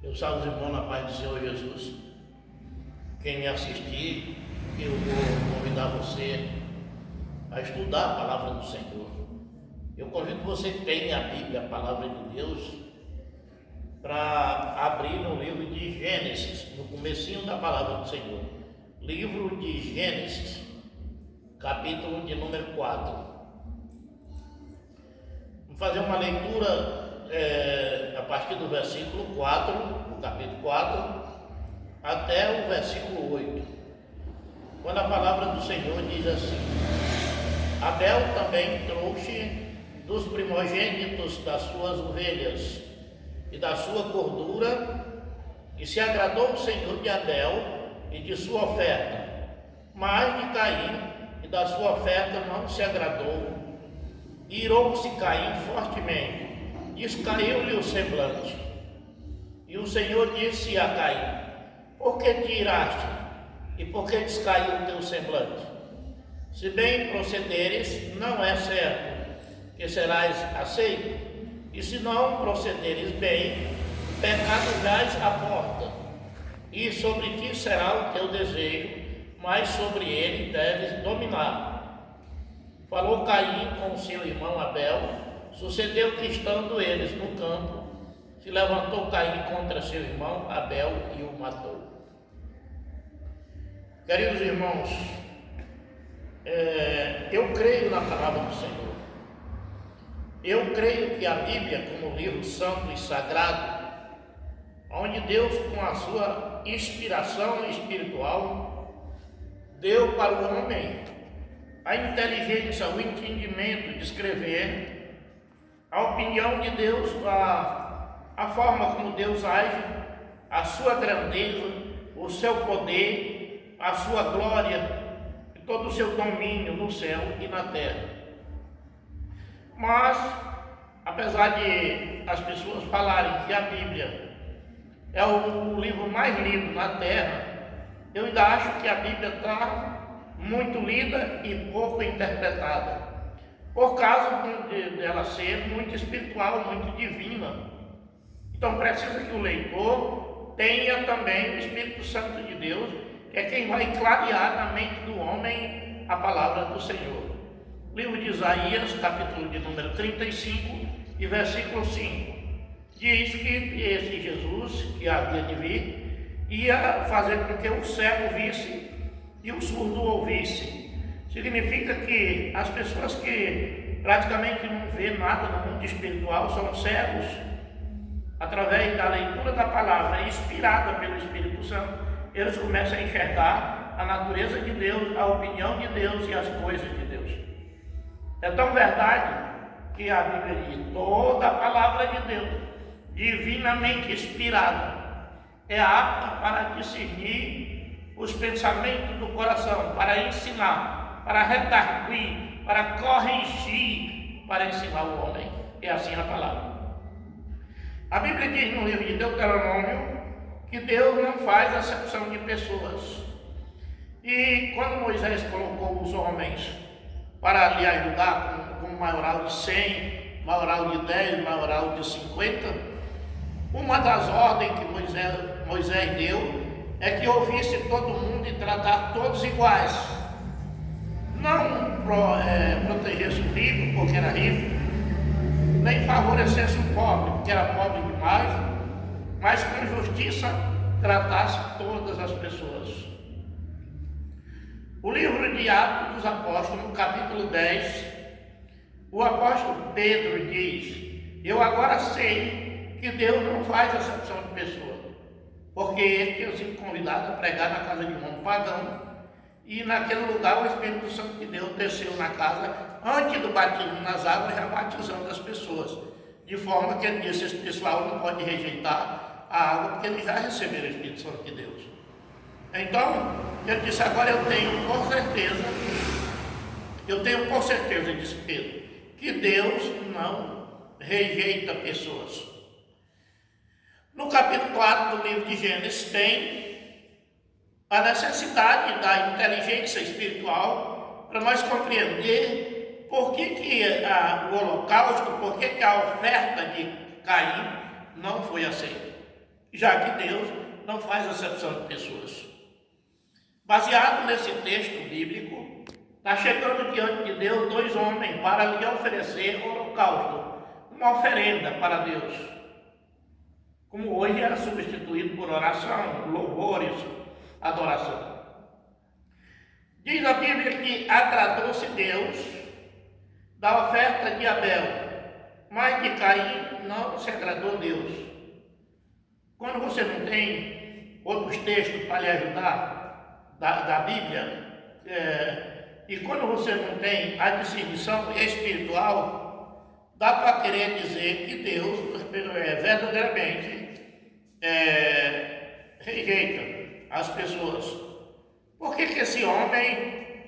Eu salvo os irmãos na paz do Senhor Jesus. Quem me assistir, eu vou convidar você a estudar a palavra do Senhor. Eu convido você que tem a Bíblia, a palavra de Deus, para abrir no livro de Gênesis, no comecinho da palavra do Senhor. Livro de Gênesis, capítulo de número 4. Vamos fazer uma leitura a partir do versículo 4, do capítulo 4, até o versículo 8. Quando a palavra do Senhor diz assim: Abel também trouxe dos primogênitos das suas ovelhas e da sua gordura, e se agradou o Senhor de Abel e de sua oferta, mas de Caim e da sua oferta não se agradou. Irou-se Caim fortemente, descaiu-lhe o semblante. E o Senhor disse a Caim: Por que te iraste? E por que descaiu o teu semblante? Se bem procederes, não é certo que serás aceito, e se não procederes bem, pecado jaz à porta, e sobre ti será o teu desejo, mas sobre ele deves dominar. Falou Caim com seu irmão Abel. Sucedeu que, estando eles no campo, se levantou Caim contra seu irmão Abel e o matou. Queridos irmãos, eu creio na palavra do Senhor. Eu creio que a Bíblia, como livro santo e sagrado, onde Deus, com a sua inspiração espiritual, deu para o homem a inteligência, o entendimento de escrever a opinião de Deus, a forma como Deus age, a sua grandeza, o seu poder, a sua glória e todo o seu domínio no céu e na terra. Mas, apesar de as pessoas falarem que a Bíblia é o livro mais lido na terra, eu ainda acho que a Bíblia está muito lida e pouco interpretada, por causa dela ser muito espiritual, muito divina. Então precisa que o leitor tenha também o Espírito Santo de Deus, que é quem vai clarear na mente do homem a palavra do Senhor. Livro de Isaías, capítulo de número 35 e versículo 5, diz que esse Jesus, que havia de vir, ia fazer com que o cego visse e o surdo ouvisse. Significa que as pessoas que praticamente não vê nada no mundo espiritual são cegos. Através da leitura da palavra inspirada pelo Espírito Santo, eles começam a enxergar a natureza de Deus, a opinião de Deus e as coisas de Deus. É tão verdade que a Bíblia diz: toda a palavra de Deus, divinamente inspirada, é apta para discernir os pensamentos do coração, para ensinar, para redarguir, para corrigir, para ensinar o homem. É assim a palavra. A Bíblia diz no livro de Deuteronômio que Deus não faz acepção de pessoas. E quando Moisés colocou os homens para lhe ajudar com um maioral de 100, maioral de 10, maioral de 50, uma das ordens que Moisés deu é que ouvisse todo mundo e tratar todos iguais. Não protegesse o rico porque era rico, nem favorecesse o pobre porque era pobre demais, mas com justiça tratasse todas as pessoas. O livro de Atos dos Apóstolos, no capítulo 10, o apóstolo Pedro diz: Eu agora sei que Deus não faz acepção de pessoas, porque ele tinha sido convidado a pregar na casa de um pagão, e naquele lugar o Espírito Santo de Deus desceu na casa antes do batismo nas águas, já batizando as pessoas, de forma que ele disse: esse pessoal não pode rejeitar a água, porque eles já receberam o Espírito Santo de Deus. Então ele disse: agora eu tenho por certeza, disse Pedro, que Deus não rejeita pessoas. No capítulo 4 do livro de Gênesis tem a necessidade da inteligência espiritual para nós compreender por que o holocausto, por que a oferta de Caim não foi aceita. já que Deus não faz acepção de pessoas. Baseado nesse texto bíblico, está chegando diante de Deus dois homens para lhe oferecer holocausto, uma oferenda para Deus, como hoje era substituído por oração, louvores, adoração. Diz a Bíblia que agradou-se Deus da oferta de Abel, mas de Caim não se agradou Deus. Quando você não tem outros textos para lhe ajudar da Bíblia, e quando você não tem a distinção espiritual, dá para querer dizer que Deus verdadeiramente rejeita as pessoas. Por que esse homem,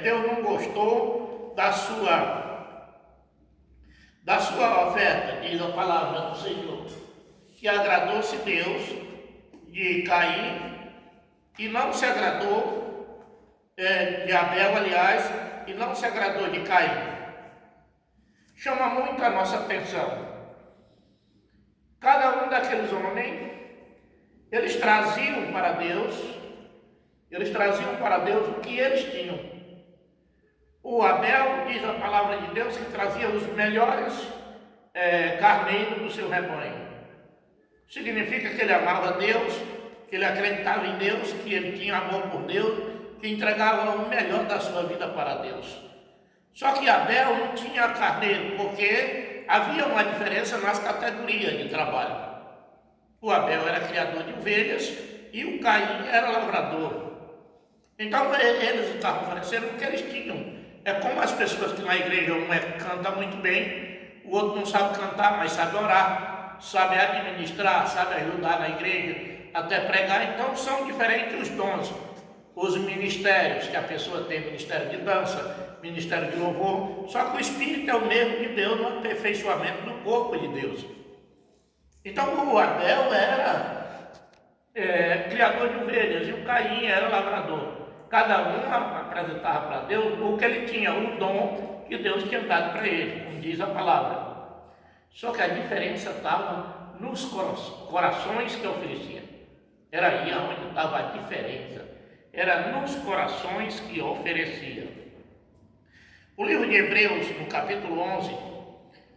Deus não gostou da sua oferta, diz a palavra do Senhor, que agradou-se Deus de Caim e não se agradou de Abel, aliás, e não se agradou de Caim. Chama muito a nossa atenção. Cada um daqueles homens, eles traziam para Deus o que eles tinham. O Abel, diz a palavra de Deus, que trazia os melhores carneiros do seu rebanho. Significa que ele amava Deus, que ele acreditava em Deus, que ele tinha amor por Deus, que entregava o melhor da sua vida para Deus. Só que Abel não tinha carneiro, porque havia uma diferença nas categorias de trabalho. O Abel era criador de ovelhas e o Caim era lavrador. Então eles estavam oferecendo o que eles tinham. É como as pessoas que na igreja um canta muito bem, o outro não sabe cantar, mas sabe orar, sabe administrar, sabe ajudar na igreja, até pregar. Então são diferentes os dons, os ministérios, que a pessoa tem ministério de dança, ministério de louvor, só que o Espírito é o mesmo de Deus no aperfeiçoamento do corpo de Deus. Então o Abel era criador de ovelhas e o Caim era lavrador. Cada um apresentava para Deus o que ele tinha, o dom que Deus tinha dado para ele, como diz a palavra. Só que a diferença estava nos corações que oferecia. Era aí onde estava a diferença. Era nos corações que oferecia. O livro de Hebreus, no capítulo 11,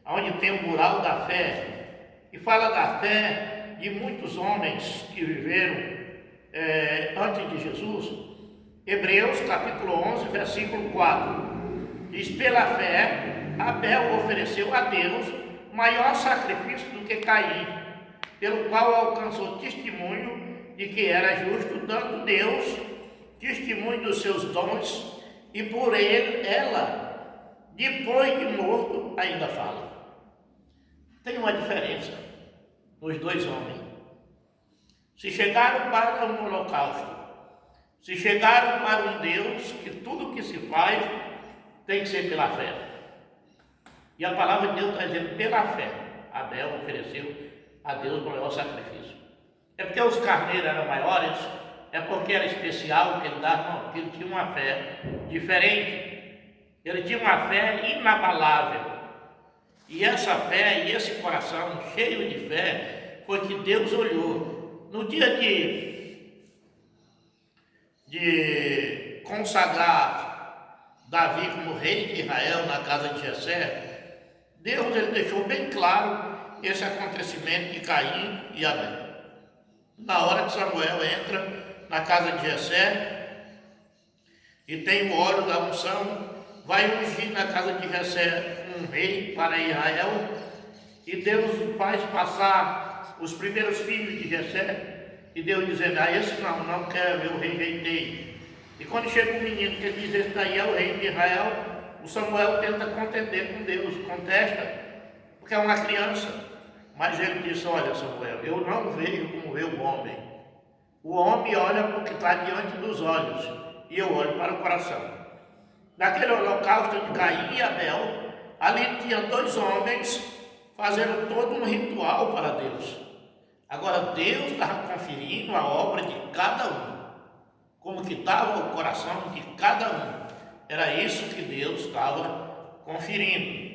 onde tem o mural da fé, e fala da fé de muitos homens que viveram antes de Jesus. Hebreus capítulo 11, versículo 4, diz: pela fé, Abel ofereceu a Deus maior sacrifício do que Caim, pelo qual alcançou testemunho de que era justo, dando Deus testemunho dos seus dons, e por ela, depois de morto, ainda fala. Tem uma diferença nos dois homens. Se chegaram para um holocausto, se chegaram para um Deus que tudo que se faz tem que ser pela fé. E a palavra de Deus está dizendo pela fé. Abel ofereceu a Deus o maior sacrifício. É porque os carneiros eram maiores? É porque era especial que ele dava? Não, porque ele tinha uma fé diferente. Ele tinha uma fé inabalável. E essa fé e esse coração cheio de fé foi que Deus olhou. No dia de consagrar Davi como rei de Israel na casa de Jessé, Deus ele deixou bem claro esse acontecimento de Caim e Abel. Na hora que Samuel entra na casa de Jessé e tem o óleo da unção, vai ungir na casa de Jessé um rei para Israel, e Deus faz passar os primeiros filhos de Jessé. E Deus dizendo: esse não quero, eu rejeitei. E quando chega um menino que diz: esse daí é o rei de Israel, o Samuel tenta contender com Deus, contesta, porque é uma criança. Mas ele disse: olha, Samuel, eu não vejo como vê o homem. O homem olha para o que está diante dos olhos, e eu olho para o coração. Naquele holocausto de Caim e Abel, ali tinha dois homens fazendo todo um ritual para Deus. Agora Deus estava conferindo a obra de cada um, como que estava o coração de cada um. Era isso que Deus estava conferindo.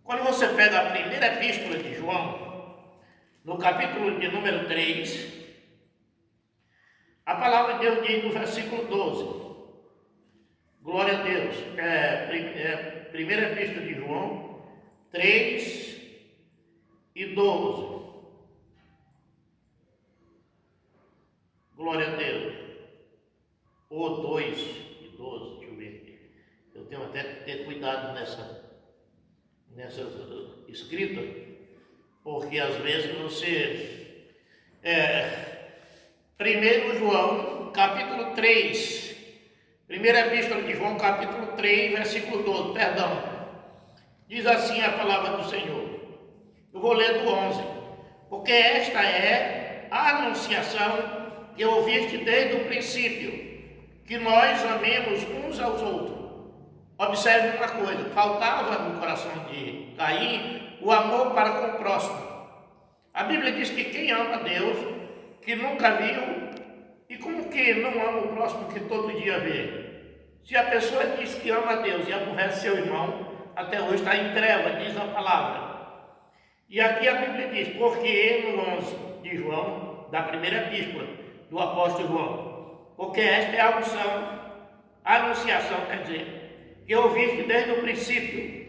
Quando você pega a primeira epístola de João, no capítulo de número 3, a palavra de Deus diz no versículo 12. Glória a Deus. Primeira epístola de João 3 e 12. Glória a Deus. Ou 2 e 12, deixa eu ver aqui. Eu tenho até que ter cuidado nessa escrita, porque às vezes você... 1 João, capítulo 3, primeira epístola de João, capítulo 3, versículo 12, perdão. Diz assim a palavra do Senhor. Eu vou ler do 11. Porque esta é a anunciação que ouviste desde o princípio, que nós amemos uns aos outros. Observe uma coisa, faltava no coração de Caim o amor para com o próximo. A Bíblia diz que quem ama Deus, que nunca viu, e como que não ama o próximo que todo dia vê? Se a pessoa diz que ama Deus e aborrece seu irmão, até hoje está em treva, diz a palavra. E aqui a Bíblia diz, porque no 11 de João, da primeira epístola do apóstolo João, porque esta é a unção, a anunciação, quer dizer, que ouviste desde o princípio,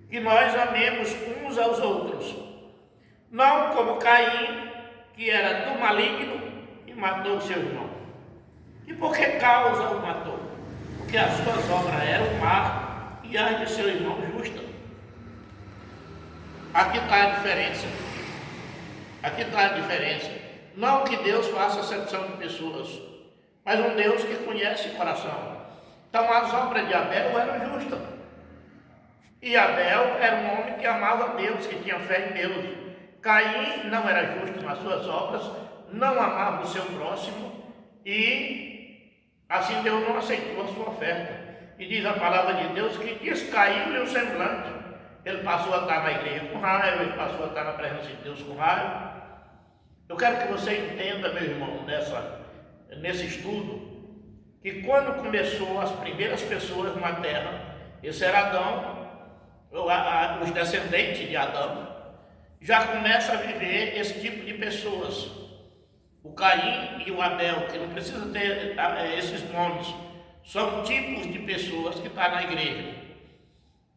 que nós amemos uns aos outros, não como Caim, que era do maligno e matou o seu irmão. E por que causa o matou? Porque as suas obras eram má e as de seu irmão justa. Aqui está a diferença. Aqui está a diferença. Não que Deus faça acepção de pessoas, mas um Deus que conhece o coração. Então as obras de Abel eram justas. E Abel era um homem que amava Deus, que tinha fé em Deus. Caim não era justo nas suas obras, não amava o seu próximo e assim Deus não aceitou a sua oferta. E diz a palavra de Deus que descaiu-lhe o semblante. Ele passou a estar na igreja com raiva, ele passou a estar na presença de Deus com raiva. Eu quero que você entenda, meu irmão, nesse estudo, que quando começou as primeiras pessoas na terra, esse era Adão, os descendentes de Adão, já começa a viver esse tipo de pessoas. O Caim e o Abel, que não precisa ter esses nomes, são tipos de pessoas que estão na igreja,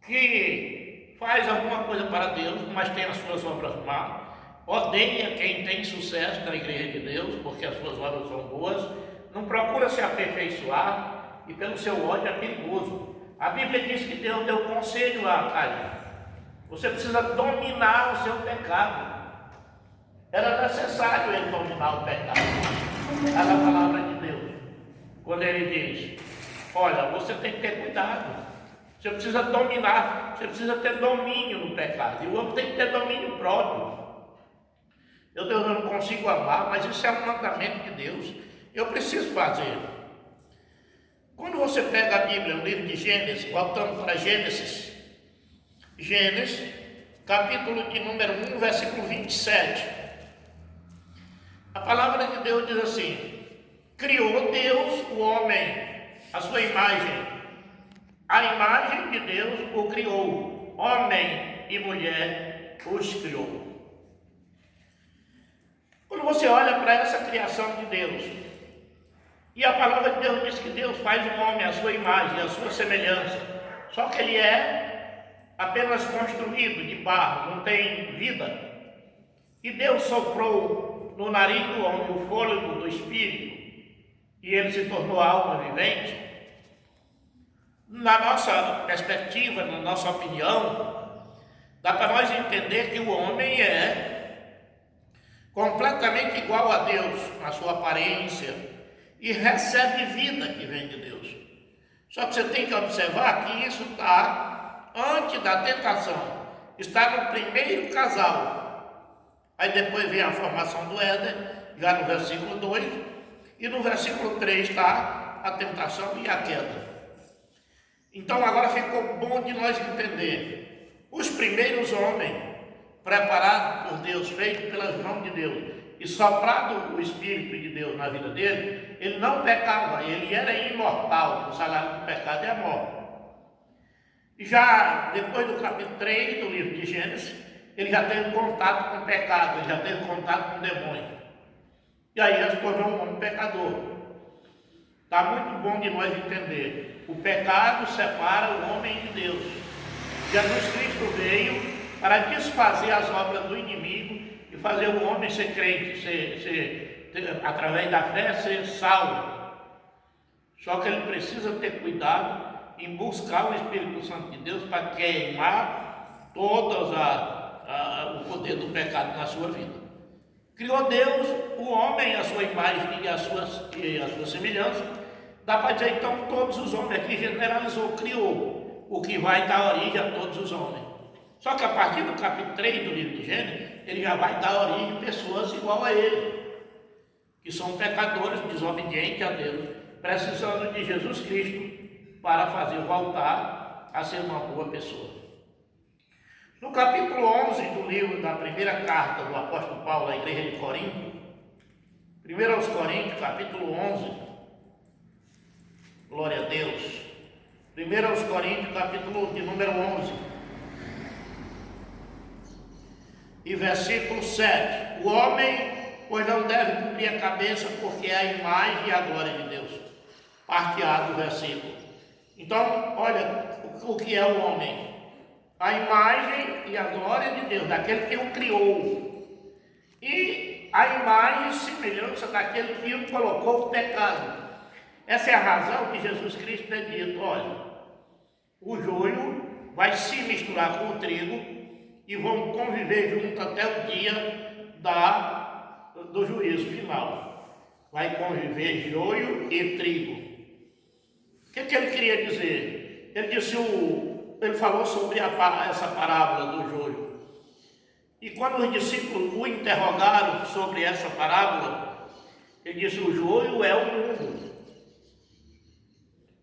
que faz alguma coisa para Deus, mas tem as suas obras más, odeia quem tem sucesso na igreja de Deus, porque as suas obras são boas, não procura se aperfeiçoar e pelo seu ódio é perigoso. A Bíblia diz que Deus deu conselho a Caim. Você precisa dominar o seu pecado. Era necessário ele dominar o pecado. Era a palavra de Deus. Quando ele diz, olha, você tem que ter cuidado. Você precisa dominar, você precisa ter domínio no pecado. E o homem tem que ter domínio próprio. Eu não consigo amar, mas isso é um mandamento de Deus. Eu preciso fazer. Quando você pega a Bíblia, no livro de Gênesis, voltando para Gênesis, capítulo de número 1, versículo 27. A palavra de Deus diz assim: criou Deus o homem, a sua imagem. A imagem de Deus o criou, homem e mulher os criou. Quando você olha para essa criação de Deus, e a palavra de Deus diz que Deus faz um homem à sua imagem, à sua semelhança, só que ele é apenas construído de barro, não tem vida. E Deus soprou no nariz do homem o fôlego do espírito, e ele se tornou alma vivente. Na nossa perspectiva, na nossa opinião, dá para nós entender que o homem é completamente igual a Deus na sua aparência e recebe vida que vem de Deus. Só que você tem que observar que isso está antes da tentação, está no primeiro casal. Aí depois vem a formação do Éden, já no versículo 2, e no versículo 3 está a tentação e a queda. Então agora ficou bom de nós entender. Os primeiros homens, preparados por Deus, feito pelas mãos de Deus, e soprado o Espírito de Deus na vida dele, ele não pecava, ele era imortal, o salário do pecado é a morte. E já depois do capítulo 3 do livro de Gênesis, ele já teve contato com o pecado, ele já teve contato com o demônio. E aí já se tornou um homem pecador. Está muito bom de nós entender. O pecado separa o homem de Deus. Jesus Cristo veio para desfazer as obras do inimigo e fazer o homem ser crente, através da fé, ser salvo. Só que ele precisa ter cuidado em buscar o Espírito Santo de Deus para queimar todos o poder do pecado na sua vida. Criou Deus, o homem, a sua imagem e a sua semelhança. Dá para dizer então todos os homens aqui, generalizou, criou o que vai dar origem a todos os homens. Só que a partir do capítulo 3 do livro de Gênesis, ele já vai dar origem a pessoas igual a ele, que são pecadores, desobedientes a Deus, precisando de Jesus Cristo para fazer voltar a ser uma boa pessoa. No capítulo 11 do livro da primeira carta do apóstolo Paulo à igreja de Corinto, 1 aos Coríntios, capítulo 11, glória a Deus, 1 aos Coríntios, capítulo de número 11, e versículo 7, o homem, pois não deve cobrir a cabeça, porque é a imagem e a glória de Deus. Parte A do versículo. Então, olha o que é o homem. A imagem e a glória de Deus, daquele que o criou. E a imagem e semelhança daquele que o colocou o pecado. Essa é a razão que Jesus Cristo tem dito, olha, o joio vai se misturar com o trigo e vão conviver junto até o dia do juízo final. Vai conviver joio e trigo. O que ele queria dizer? Ele falou sobre essa parábola do joio. E quando os discípulos o interrogaram sobre essa parábola, ele disse: o joio é o mundo.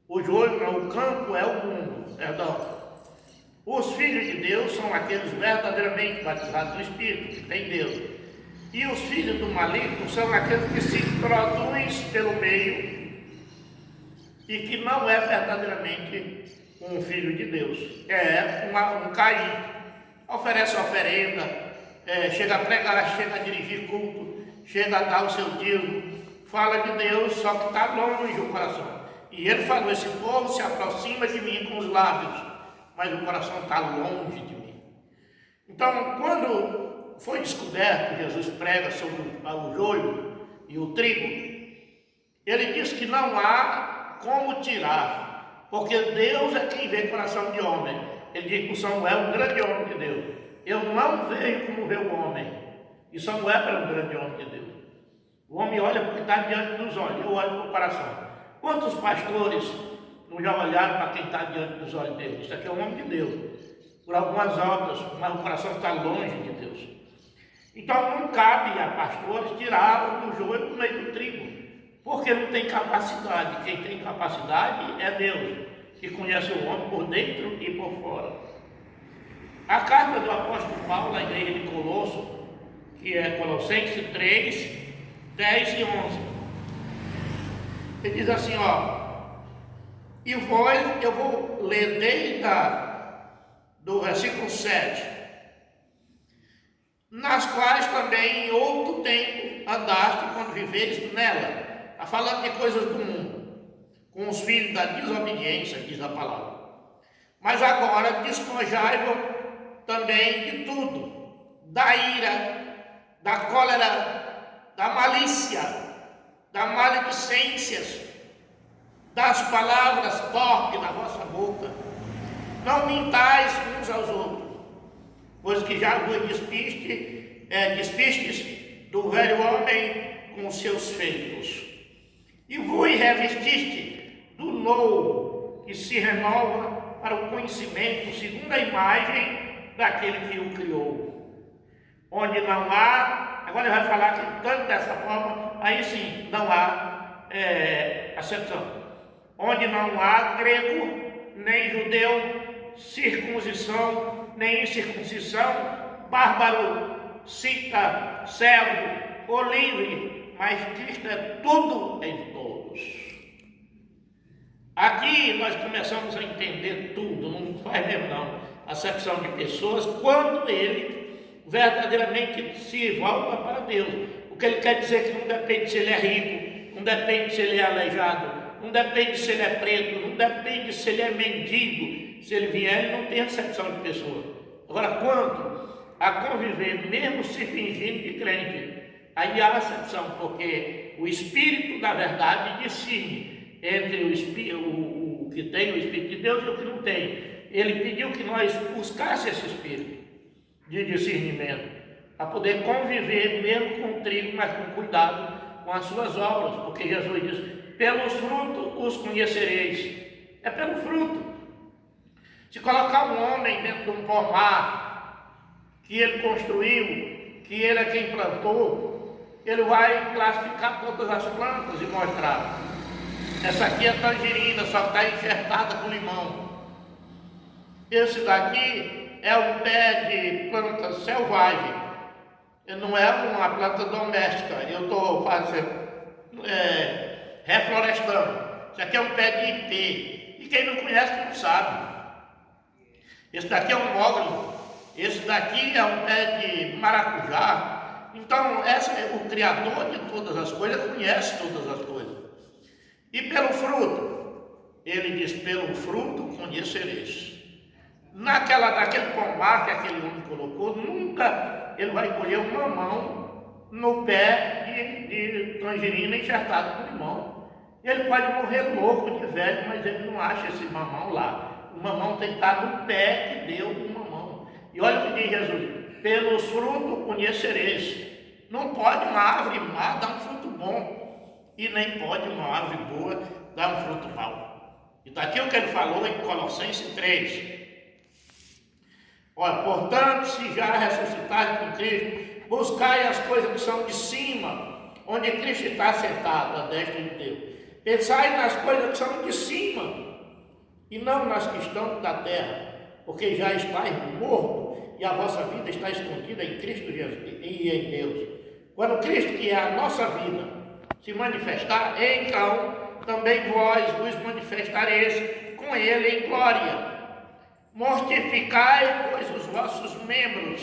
O joio não, o campo é o mundo. Perdão. Os filhos de Deus são aqueles verdadeiramente batizados no Espírito, que tem Deus. E os filhos do maligno são aqueles que se introduzem pelo meio e que não é verdadeiramente um filho de Deus. É um Caim. Oferece oferenda, chega a pregar, chega a dirigir culto, chega a dar o seu dízimo, fala de Deus, só que está longe do coração. E ele falou: esse povo se aproxima de mim com os lábios, mas o coração está longe de mim. Então, quando foi descoberto, Jesus prega sobre o joio e o trigo, ele diz que não há como tirar, porque Deus é quem vê coração de homem. Ele diz que o Samuel, um grande homem de Deus, eu não vejo como vê o homem, e Samuel era um grande homem de Deus. O homem olha porque está diante dos olhos, eu olho para o coração. Quantos pastores não já olharam para quem está diante dos olhos dele? Isso aqui é um homem de Deus, por algumas obras, mas o coração está longe de Deus. Então não cabe a pastores tirar o joio do meio do trigo, porque não tem capacidade. Quem tem capacidade é Deus, que conhece o homem por dentro e por fora. A carta do apóstolo Paulo à igreja de Colosso, que é Colossenses 3, 10 e 11. Ele diz assim, e vós, eu vou ler desde do versículo 7, nas quais também em outro tempo andaste quando viveres nela. Está falando de coisas do mundo, com os filhos da desobediência, diz a palavra. Mas agora despojai-vos também de tudo, da ira, da cólera, da malícia, da maledicências, das palavras torpes da vossa boca. Não mintais uns aos outros, pois que já vos despistes do velho homem com os seus feitos, e vos revestiste do novo, que se renova para o conhecimento segundo a imagem daquele que o criou. Onde não há, agora ele vai falar que tanto dessa forma, aí sim, não há acepção. Onde não há grego, nem judeu, circuncisão, nem incircuncisão, bárbaro, cita, servo ou livre, mas Cristo é tudo em todos. Aqui nós começamos a entender tudo, não faz mesmo não, acepção de pessoas, quando ele verdadeiramente se volta para Deus. O que ele quer dizer que não depende se ele é rico, não depende se ele é aleijado, não depende se ele é preto, não depende se ele é mendigo. Se ele vier, ele não tem acepção de pessoa. Agora, quanto a conviver, mesmo se fingindo de crente, aí há acepção, porque o Espírito da verdade discerne entre o que tem o Espírito de Deus e o que não tem. Ele pediu que nós buscasse esse Espírito de discernimento, para poder conviver mesmo com o trigo, mas com cuidado com as suas obras, porque Jesus diz: pelos frutos os conhecereis. É pelo fruto. Se colocar um homem dentro de um pomar que ele construiu, que ele é quem plantou, ele vai classificar todas as plantas e mostrar: essa aqui é tangerina, só que está enxertada com limão. Esse daqui é um pé de planta selvagem, não é uma planta doméstica. Eu estou fazendo reflorestando. Isso aqui é um pé de ipê, e quem não conhece não sabe. Esse daqui é um mogno, esse daqui é um pé de maracujá. Então, o Criador de todas as coisas conhece todas as coisas. E pelo fruto, ele diz: pelo fruto conhecereis. Naquele pomar que aquele homem colocou, nunca ele vai colher um mamão no pé de tangerina enxertado com limão. Ele pode morrer louco de velho, mas ele não acha esse mamão lá. O mamão tem que estar no pé que deu o mamão. E olha o que diz Jesus: pelos frutos conhecereis. Não pode uma árvore má dar um fruto bom, e nem pode uma árvore boa dar um fruto mau. E daqui o que ele falou em Colossenses 3. Olha, portanto, se já ressuscitaste com Cristo, buscai as coisas que são de cima, onde Cristo está sentado à destra de Deus. Pensai nas coisas que são de cima, e não nas que estão da terra, porque já estáis morto, e a vossa vida está escondida em Cristo Jesus e em Deus. Quando Cristo, que é a nossa vida, se manifestar, então também vós vos manifestareis com Ele em glória. Mortificai, pois, os vossos membros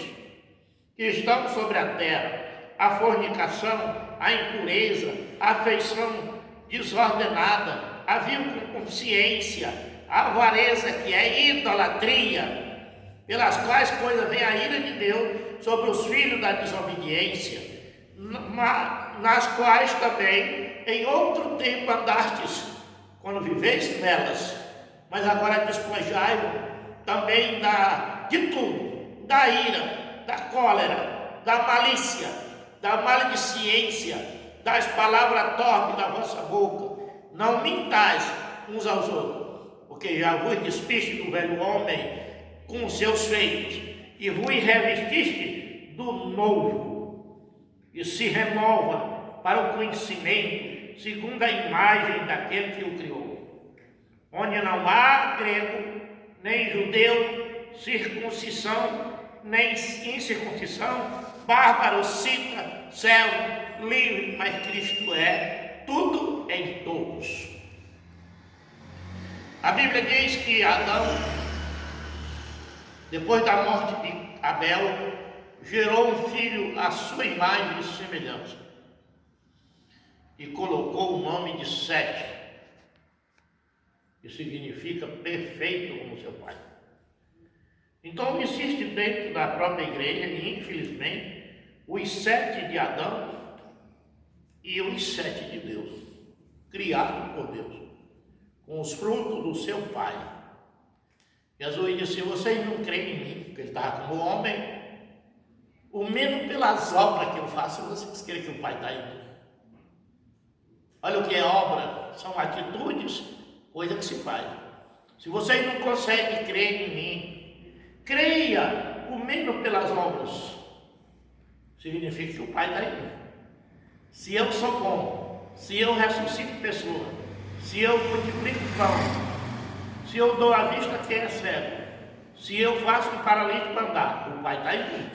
que estão sobre a terra: a fornicação, a impureza, a afeição desordenada, a vil consciência, a avareza, que é idolatria, pelas quais coisas vem a ira de Deus sobre os filhos da desobediência, nas quais também em outro tempo andastes, quando viveis nelas, mas agora despojai-vos também de tudo: da ira, da cólera, da malícia, da maledicência, das palavras torpes da vossa boca. Não mintais uns aos outros, porque já vos despiste do velho homem com os seus feitos, e vos revestiste do novo, e se renova para o conhecimento, segundo a imagem daquele que o criou, onde não há grego nem judeu, circuncisão, nem incircuncisão, bárbaro, cita, servo, livre, mas Cristo é tudo em todos. A Bíblia diz que Adão, depois da morte de Abel, gerou um filho à sua imagem e semelhança, e colocou o nome de Sete, que significa perfeito como seu pai. Então existe dentro da própria igreja, e infelizmente, os 7 de Adão e os 7 de Deus, criados por Deus, com os frutos do seu pai. Jesus disse: vocês não creem em mim, porque ele estava como homem, o menos pelas obras que eu faço, vocês creem que o pai está em mim. Olha o que é obra: são atitudes, coisa que se faz. Se vocês não conseguem crer em mim, creia o menos pelas obras. Significa que o Pai está em mim. Se eu sou bom, se eu ressuscito pessoa, se eu multiplico pão, se eu dou a vista a quem é cego, se eu faço o paralítico andar, o Pai está em mim.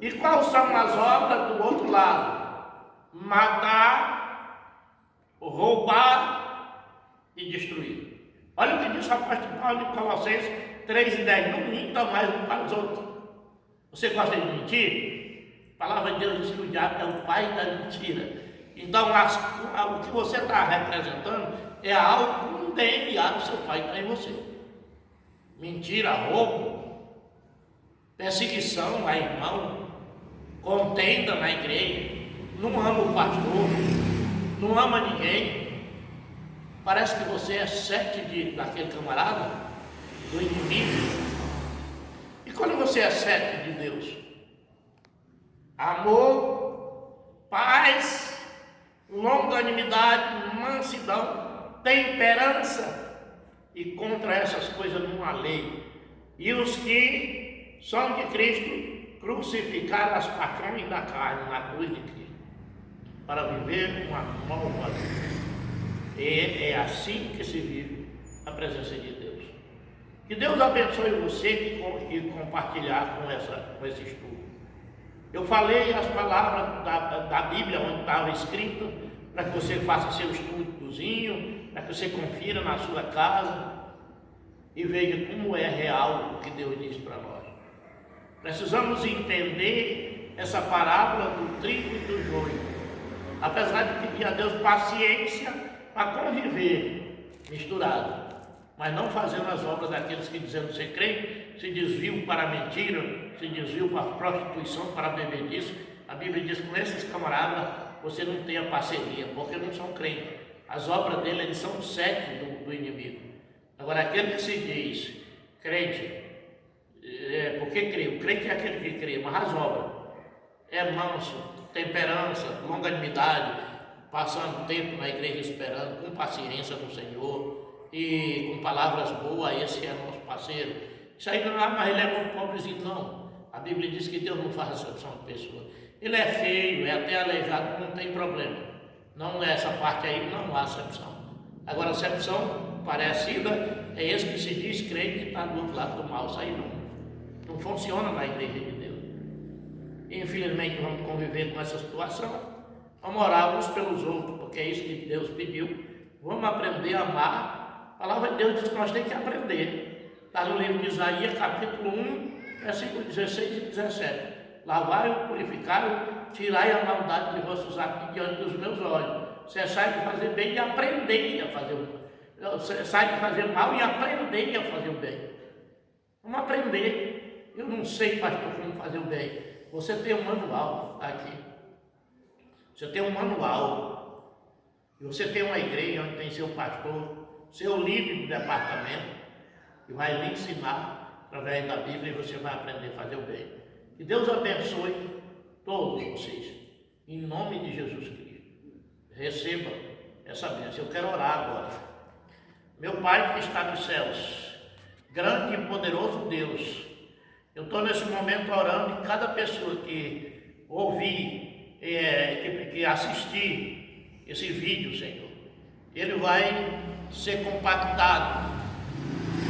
E quais são as obras do outro lado? Matar, roubar e destruir. Olha o que diz o apóstolo Paulo em Colossenses 3:10: não mintam mais uns para os outros. Você gosta de mentir? A palavra de Deus diz que o diabo é o pai da mentira. Então, o que você está representando é algo, um DNA do seu pai que está em você. Mentira, roubo, perseguição a irmão, contenda na igreja, não ama o pastor, não ama ninguém. Parece que você é daquele camarada, do inimigo. E quando você é sete de Deus? Amor, paz, longanimidade, mansidão, temperança, e contra essas coisas não há lei. E os que são de Cristo crucificaram as paixões da carne na cruz de Cristo, para viver uma nova vida. E é assim que se vive a presença de Deus. Que Deus abençoe você que compartilhar com esse estudo. Eu falei as palavras da Bíblia onde estava escrito, para que você faça seu estudozinho, para que você confira na sua casa e veja como é real o que Deus diz para nós. Precisamos entender essa parábola do trigo e do joio, apesar de pedir a Deus paciência para conviver misturado, mas não fazendo as obras daqueles que, dizendo ser crente, se desviam para a mentira, se desviam para a prostituição, para a bebedice. A Bíblia diz que com esses camaradas você não tem a parceria, porque não são crentes. As obras dele, eles são sete do inimigo. Agora, aquele que se diz crente, porque crê, o crente é aquele que crê, mas as obras é manso, temperança, longanimidade, passando tempo na igreja esperando, com paciência no Senhor e com palavras boas. Esse é nosso parceiro. Isso aí não é, mas ele é muito pobrezinho, não. A Bíblia diz que Deus não faz acepção de pessoa. Ele é feio, é até aleijado, não tem problema. Não é essa parte aí, não há acepção. Agora, a acepção parecida é esse que se diz crente que está do outro lado do mal. Isso aí não funciona na igreja de Deus. Infelizmente, vamos conviver com essa situação. Vamos orar uns pelos outros, porque é isso que Deus pediu. Vamos aprender a amar. A palavra de Deus diz que nós temos que aprender. Está no livro de Isaías, capítulo 1, versículos 16 e 17. Lavai-o, purificai-o, tirai a maldade de vossos atos diante dos meus olhos. Cessai de fazer bem e aprendei a fazer o mal. Cessai de fazer mal e aprendei a fazer o bem. Vamos aprender. Eu não sei, pastor, como fazer o bem. Você tem um manual aqui. Você tem um manual. E você tem uma igreja onde tem seu pastor, seu líder do departamento, que vai lhe ensinar através da Bíblia e você vai aprender a fazer o bem. Que Deus abençoe todos vocês, em nome de Jesus Cristo. Receba essa bênção. Eu quero orar agora. Meu Pai que está nos céus, grande e poderoso Deus, eu estou nesse momento orando e cada pessoa que ouvir, que assistir esse vídeo, Senhor, ele vai ser compactado,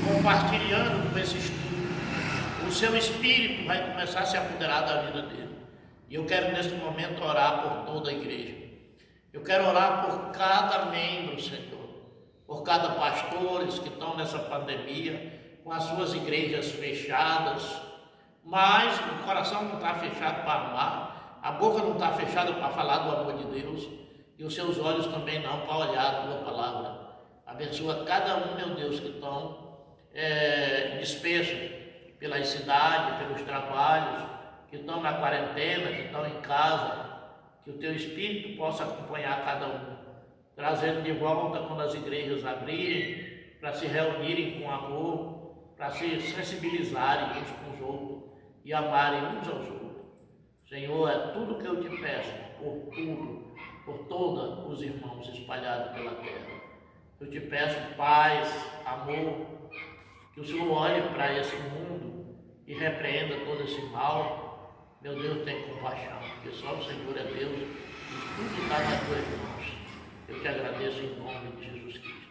compartilhando com esse estudo. O seu espírito vai começar a se apoderar da vida dele. E eu quero nesse momento orar por toda a igreja. Eu quero orar por cada membro, Senhor, por cada pastores que estão nessa pandemia, com as suas igrejas fechadas, mas o coração não está fechado para amar, a boca não está fechada para falar do amor de Deus, e os seus olhos também não para olhar a tua palavra. Abençoa cada um, meu Deus, que estão dispersos pelas cidades, pelos trabalhos, que estão na quarentena, que estão em casa, que o teu Espírito possa acompanhar cada um, trazendo de volta quando as igrejas abrirem, para se reunirem com amor, para se sensibilizarem uns com os outros e amarem uns aos outros. Senhor, é tudo que eu te peço, por todos os irmãos espalhados pela terra. Eu te peço paz, amor, que o Senhor olhe para esse mundo e repreenda todo esse mal. Meu Deus, tem compaixão, porque só o Senhor é Deus e tudo está nas tuas mãos. Eu te agradeço em nome de Jesus Cristo.